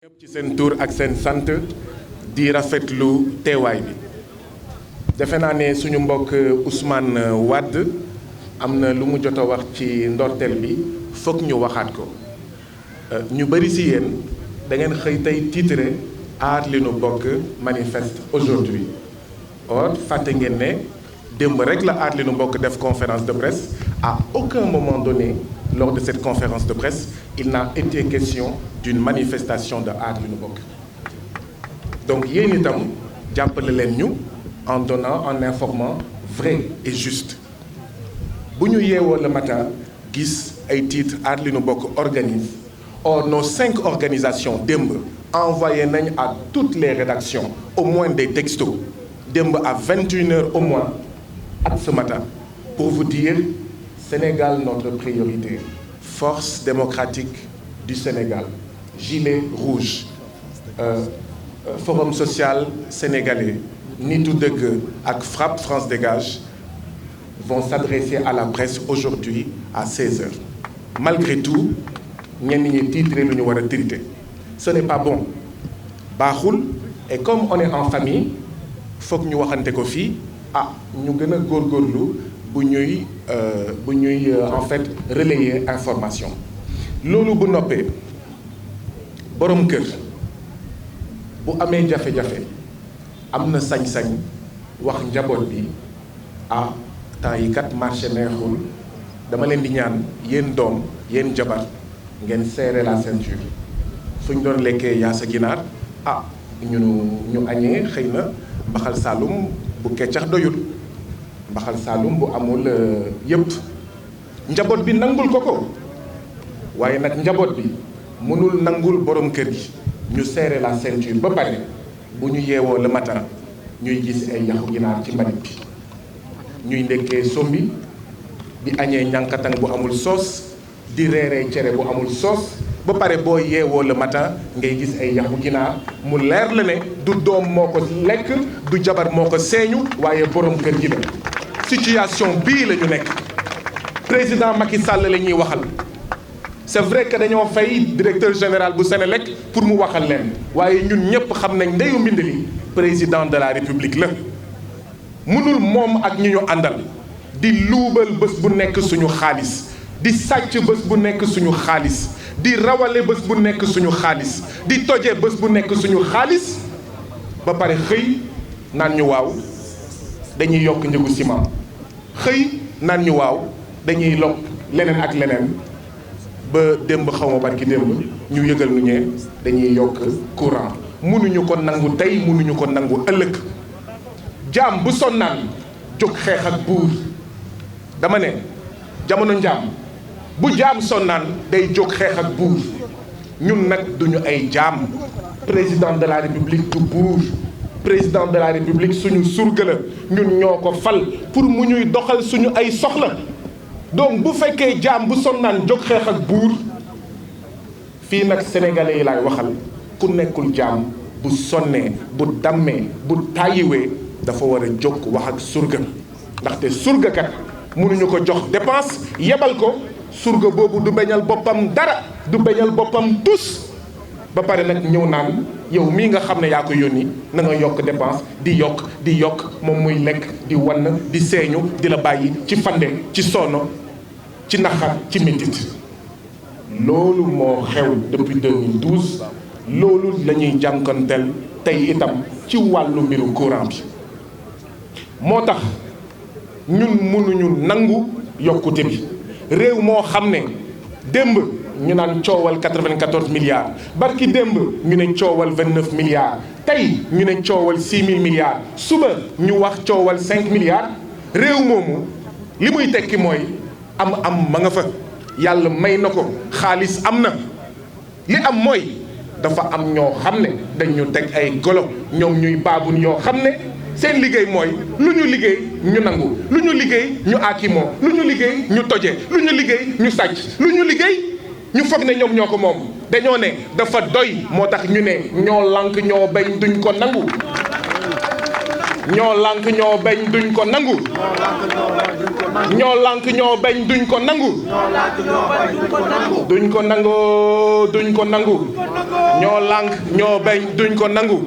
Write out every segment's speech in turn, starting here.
ñëpp ci seen tur ak seen sant di rafetlu teewaay bi defe naa ne suñu mbokk Ousmane Wade am na lu mu jot a wax ci ndorteel bi foog ñu waxaat ko ñu bëri si yéen da ngeen xëy tey titre aar li nu bokk manifeste aujourd'hui or fàtte ngeen ne démb rek la aar li nu bokk def conférence de presse à aucun moment donné lors de cette conférence de presse il n'a été question d'une manifestation de aar li nu bokk donc yéen itam jàppale leen ñu en donnant en informant vrai et juste bu ñu yeewoo le matin gis ay titres aar li nu bokk organise or nos 5 organisations démb envoyé nañ à toutes les rédactions au moins des textos démb à 21h au moins ak ce matin pour vous dire Sénégal notre priorité force démocratique du Sénégal gilet rouge forum social sénégalais nitu dëgg ak FRAPP France Dégage vont s'adresser à la presse aujourd'hui à 16h malgré tout ñenn ñi titré lu ñu war a titré ce n'est pas bon baaxul et comme on est en famille foog ñu waxante ko fii ñu gën a góorgóorlu bu ñuy en fait relayer information loolu bu noppee borom kër bu amee jafe-jafe am na sañ-sañ wax njaboot bi temps yi kat marché neexul dama leen di ñaan yéen doom yéen jabar ngeen serrer la ceinture fu ñu doon lekkee yaa sa ginaar ñu añee xëy na mbaxal saalum bu keccax doyul mbaxal saalum bu amul yëpp njaboot bi nangul ko waaye nag njaboot bi mënul nangul borom kër gi ñu serrer la ceinture ba pare bu ñu yeewoo le matin ñuy gis ay yaxu ginaar ci mbalit bi ñuy ndekkee sombi di añee ñànkatang bu amul soos di reeree cere bu amul soos ba pare boo yeewoo le matin ngay gis ay yaxu ginaar mu leer la ne du doom moo ko lekk du jabar moo ko seeñu waaye borom kër gi la situation bii la ñu nekk président Macky Sall la ñuy waxal c'est vrai que dañoo fay directeur général bu Sénélec pour mu waxal leen waaye ñun ñëpp xam nañ ndeyu mbind li président de la république la mënul moom ak ñi ñu àndal di luubal bés bu nekk suñu xaalis di sàcc bés bu nekk suñu xaalis di rawale bés bu nekk suñu xaalis di toje bés bu nekk suñu xaalis ba pare xëy naan ñu waaw dañuy yokk njëgu ciment xëy naan ñu waaw dañuy lokk leneen ak leneen ba démb xaw ma barki démb ñu yëgal nu ñee dañuy yokk courant mënuñu ko nangu tey mënuñu ko nangu ëllëg jaam bu sonnaan jóg xeex ak buur dama ne jamono njaam bu jaam sonnaan day jóg xeex ak buur ñun nag duñu ay jaam président de la république du buur président de la république suñu surga la ñun ñoo ko fal pour mu ñuy doxal suñu ay soxla donc bu fekkee jaam bu sonnaan jóg xeex ak buur fii nag sénégalais yi laay waxal ku nekkul jaam bu sonnee bu dammee bu tàyyiwee dafa war a jóg wax ak surga ndaxte surga kat mënuñu ko jox dépense yebal ko surga boobu du bañal boppam dara du bañal boppam tus ba pare nag ñëw naan yow mii nga xam ne yaa ko yónni na nga yokk dépense di yokk moom muy lekk di wann di seeñu di la bàyyi ci fande ci sonno ci naxar ci métit loolu moo xew depuis 2012 loolu la ñuy jànkonteel tey itam ci wàllu mbiru courant bi moo tax ñun mënuñu nangu yokkute bi réew moo xam ne démb ñu naan coowal 94 milliards barki démb ñu ne coowal 29 milliards tey ñu ne coowal 6 000 milliards suba ñu wax coowal 5 milliards réew moomu li muy tekki mooy am ma nga fa yàlla may na ko xaalis am na li am mooy dafa am ñoo xam ne dañu teg ay golo ñoom ñuy baabun yoo xam ne seen liggéey mooy lu ñu liggéey ñu nangu lu ñu liggéey ñu aakimoo lu ñu liggéey ñu toje lu ñu liggéey ñu sàcc lu ñu liggéey ñu foog ne ñoom ñoo ko moom dañoo ne dafa doy moo tax ñu ne ñoo lànk ñoo bañ duñ ko nangu ñoo lànk ñoo bañ duñ ko nangu. ñoo lànk ñoo bañ duñ ko nangu. duñ ko nangu duñ ko nangu. ñoo lànk ñoo bañ duñ ko nangu.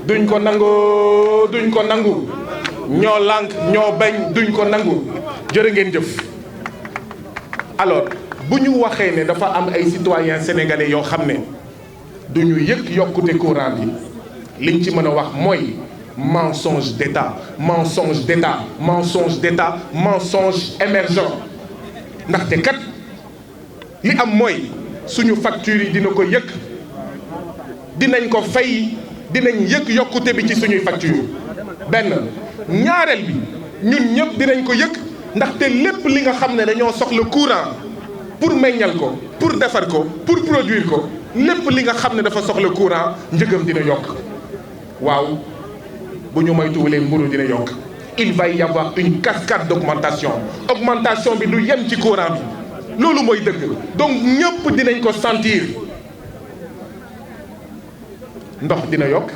duñ ko nangu duñ ko nangu. ñoo lànk ñoo bañ duñ ko nangu. jërë ngeen jëf. alors bu ñu waxee ne dafa am ay citoyens sénégalais yoo xam ne du ñu yëg yokkute courant bi liñ ci mën a wax mooy mensonge d'État mensonge d'État mensonge d'État mensonge émergent ndaxte kat li am mooy suñu factures yi dina ko yëg dinañ ko fay dinañ yëg yokkute bi ci suñuy facture benn ñaareel bi ñun ñëpp dinañ ko yëg ndaxte lépp li nga xam ne dañoo soxla courant pour meññal ko pour defar ko pour produire ko lépp li nga xam ne dafa soxla courant njëgam dina yokk waaw bu ñu moytuwulee mburu dina yokk il va y avoir une cascade d'augmentation augmentation bi du yem ci courant bi loolu mooy dëgg donc ñëpp dinañ ko sentir ndox dina yokk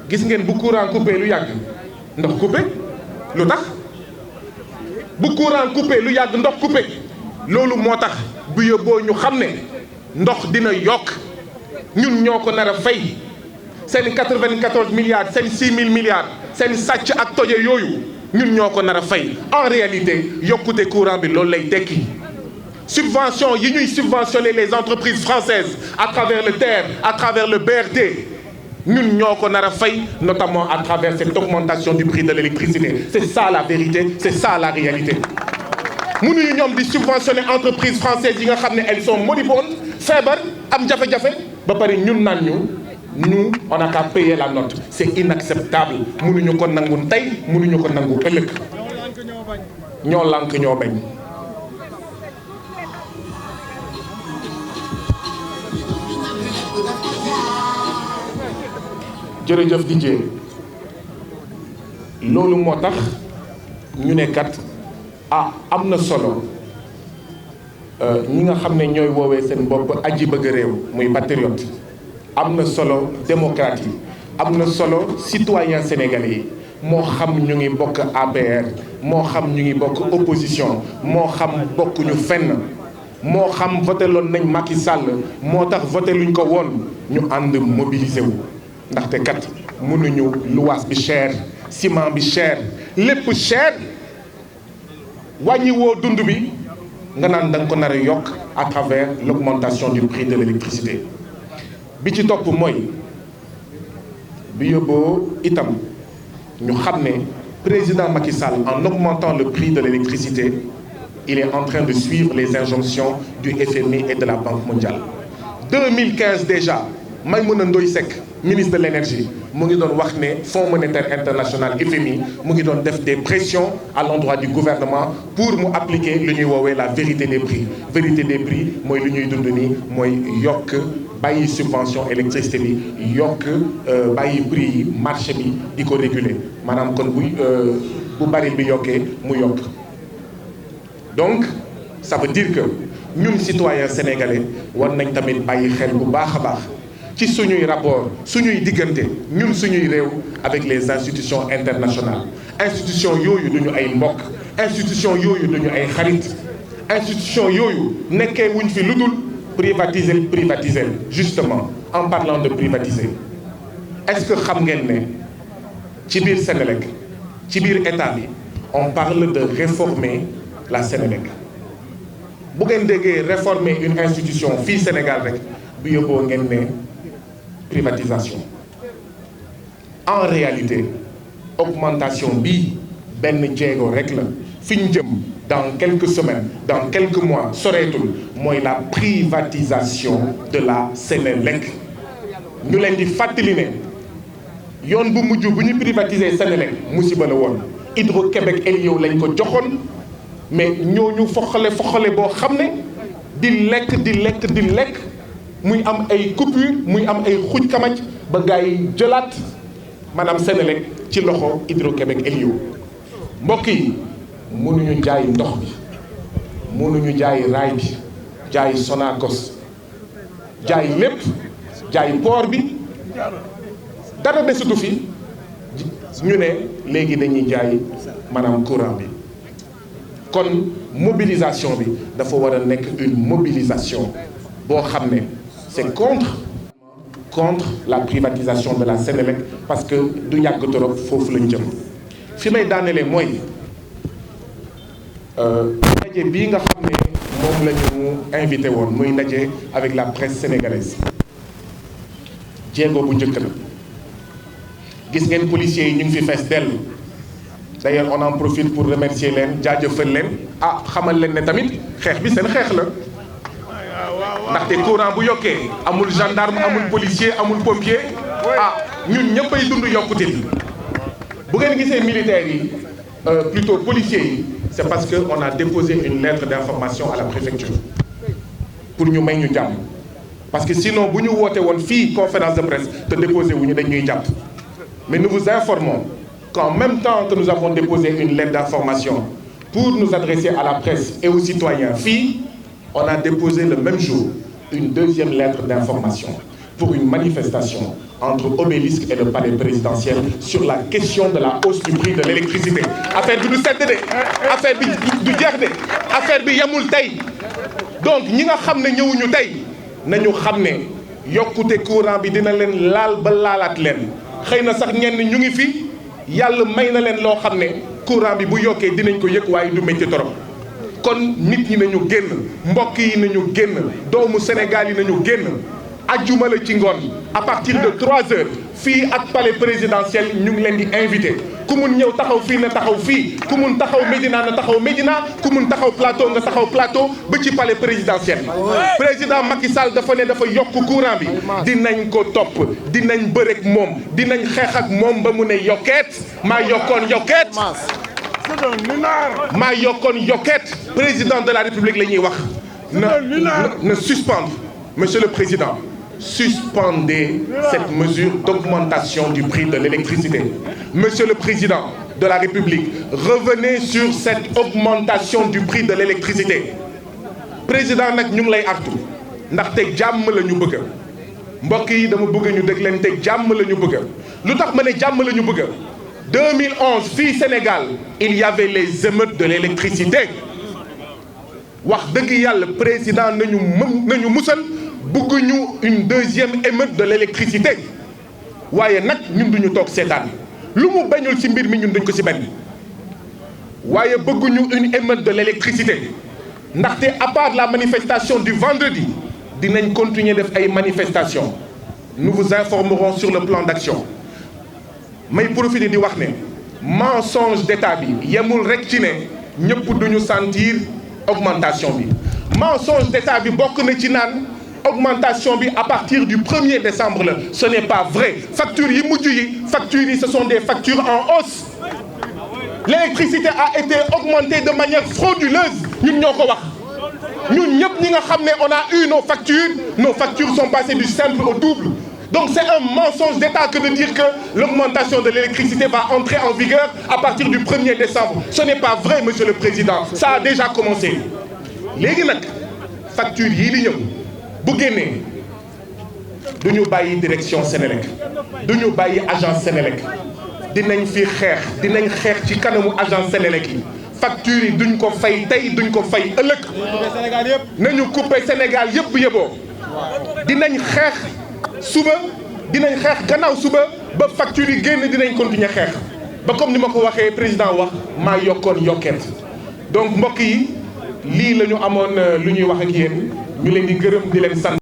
gis ngeen bu courant coupé lu yàgg ndox coupé lu tax bu courant coupé lu yàgg ndox coupé loolu moo tax bu yóbboo ñu xam ne ndox dina yokk ñun ñoo ko nar a fay seen 94 milliards seen 6 000 milliards seen sàcc ak toje yooyu ñun ñoo ko nar a fay en réalité yokkute courant bi loolu lay tekki subvention yi ñuy subventionner les entreprises françaises à travers le TER à travers le BRT ñun ñoo ko nar a fay notamment à travers cette augmentation du prix de l'électricité c'est ça la vérité c'est ça la réalité mënuñu ñoom di subventionner entreprises françaises yi nga xam ne elles sont moribondes feebar am jafe-jafe ba pare ñun naan ñu on n'a qu'à payer la note c'est inacceptable mënuñu ko nangu tey mënuñu ko nangu ëllëg ñoo lànk ñoo bañ jërëjëf Didier loolu moo tax ñu ne kat am na solo ñi nga xam ne ñooy woowee seen bopp aji bëgg réew muy patriote am na solo démocrate yi am na solo citoyen sénégalais yi moo xam ñu ngi bokk APR moo xam ñu ngi bokk opposition moo xam bokkuñu fenn moo xam voté loon nañ Macky Sall moo tax voté luñ ko woon ñu ànd mobilisé wu ndaxte kat mënuñu luwaas bi cher ciment bi cher lépp cher wàññi woo dund bi nga naan da nga ko nar a yokk à travers l'augmentation du prix de l'électricité bi ci topp mooy bi yóbboo itam ñu xam ne président Macky Sall en augmentant le prix de l'électricité il est en train de suivre les injonctions du FMI et de la Banque mondiale 2015 déjà Maïmouna Ndoye Seck ministre de l'énergie mu ngi doon wax ne Fonds monétaire international FMI mu ngi doon def des pressions à l'endroit du gouvernement pour mu appliquer lu ñuy woowee la vérité des prix mooy lu ñuy dund nii mooy yokk bàyyi subvention électricité bi yokk bàyyi prix yi marché bi di ko réguler maanaam kon bu baril bi yokkee mu yokk donc ça veut dire que ñun citoyens sénégalais war nañ tamit bàyyi xel bu baax a baax ci suñuy rapport suñuy diggante ñun suñuy réew avec les institutions internationales institutions yooyu duñu ay mbokk institutions yooyu duñu ay xarit institutions yooyu nekkee wuñ fi lu dul privatiser justement en parlant de privatiser est-ce que xam ngeen ne ci biir Sénélec ci biir état bi on parle de réformer la Sénélec bu ngeen déggee réformer une institution fii Sénégal rek bu yóbboo ngeen ne privatisation en réalité augmentation bi benn jéego rek la fi ñu jëm dans quelques semaines dans quelques mois soreetul mooy la privatisation de la Sénélec ñu leen di fàttali ne yoon bu mujj bu ñu privatiser Sénélec musiba la woon Hydro-Québec Elio lañ ko joxoon mais ñooñu foxale boo xam ne di lekk muy am ay coupure muy am ay xuj kamaj ba gars yi jëlaat maanaam Sénélec ci loxo Hydro-Québec Elio mbokk yi mënuñu jaay ndox bi mënuñu jaay raay bi jaay Sonacos jaay lépp jaay port bi dara desatu fi ñu ne léegi dañuy jaay maanaam courant bi kon mobilisation bi dafa war a nekk une mobilisation boo xam ne c'est contre la privatisation de la Sénélec parce que du yàgg torop foofu lañ jëm fi may daanelee mooy ndaje bii nga xam ne moom la ñu invité woon muy ndaje avec la presse sénégalaise jéego bu njëkk la gis ngeen policiers yi ñu ngi fi fees dell d'ailleurs on en profite pour remercier leen jaajëfal leen xamal leen ne tamit xeex bi seen xeex la ndaxte courant bu yokkee amul gendarme amul policier amul pompier ñun ñëpp ay dund yokkute bi bu ngeen gisee militaires yi plutôt policiers yi c'est parce que on a déposé une lettre d'information à la préfecture pour ñu may ñu jàmm parce que sinon bu ñu woote woon fii conférence de presse te déposé wu ñu dañ ñuy jàpp mais nous vous informons qu'en même temps que nous avons déposé une lettre d'information pour nous adresser à la presse et aux citoyens fii on a déposé le même jour une deuxième lettre d'information pour une manifestation entre Obélisque et le palais présidentiel sur la question de la hausse du prix de l'électricité affaire bi du sedd de affaire bi du jeex de affaire bi yemul tey donc ñi nga xam ne ñëwuñu tey nañu xam ne yokkute courant bi dina leen laal ba laalaat leen xëy na sax ñenn ñu ngi fi yàlla may na leen loo xam ne courant bi bu yokkee dinañ ko yëg waaye du métti torop kon nit ñi nañu génn mbokk yi nañu génn doomu Sénégal yi nañu génn ajjuma la ci ngoon à partir de 3 heures fii ak palais présidentiel ñu ngi leen di invité ku mun ñëw taxaw fii na taxaw fii ku mun taxaw Médina na taxaw Médina ku mun taxaw plateau nga taxaw plateau ba ci palais présidentiel président Macky Sall dafa ne dafa yokk courant bi dinañ ko topp dinañ bërek moom dinañ xeex ak moom ba mu ne yokkeet maa yokkoon yokkeet maa yokkoon yokkeet président de la République la ñuy wax na suspendre monsieur le président suspendez cette mesure d'augmentation du prix de l'électricité. Monsieur le Président de la République, revenez sur cette augmentation du prix de l'électricité. Président nag ñu ngi lay artu ndaxte jàmm la ñu bëgg mbokk yi dama bëgg ñu dégg leen te jàmm la ñu bëgg lu tax ma ne jàmm la ñu bëgg 2011 fii Sénégal il y avait les émeutes de l'électricité wax dëgg yàlla président nañu musal bëgguñu une deuxième émeute de l'électricité waaye nag ñun duñu toog seetaan lu mu bañul ci mbir mi ñun duñ ko ci bañ waaye bëgguñu une émeute de l'électricité ndaxte à part la manifestation du vendredi dinañ continuer def ay manifestations nous vous informerons sur le plan d'action may profiter di wax ne mensonge d'État bi yemul rek ci ne ñëpp duñu sentir augmentation bi mensonge d'État bi bokk na ci naan augmentation bi à partir du 1er décembre la ce n'est pas vrai factures yi mujj yi factures yi ce sont des factures en hausse l'électricité a été augmentée de manière frauduleuse ñun ñoo ko wax ñun ñëpp ñi nga xam ne on a eu nos factures sont passées du simple au double donc c'est un mensonge d'État que de dire que l'augmentation de l'électricité va entrer en vigueur à partir du 1er décembre ce n'est pas vrai monsieur le président ça a déjà commencé léegi nag facture yii di ñëw bu génnee du ñu bàyyi direction Sénélec du ñu bàyyi agence Sénélec dinañ xeex ci kanamu agence Sénélec yi factures yi duñ ko fay tey duñ ko fay ëllëg nañu couper Sénégal yëpp yëboo dinañ xeex suba dinañ xeex gannaaw suba ba factures yi génn dinañ continuer xeex ba comme ni ma ko waxee président wax maa yokkoon yokkeet donc mbokk yi lii la ñu amoon lu ñuy wax ak yéen ñu leen di gërëm di leen sant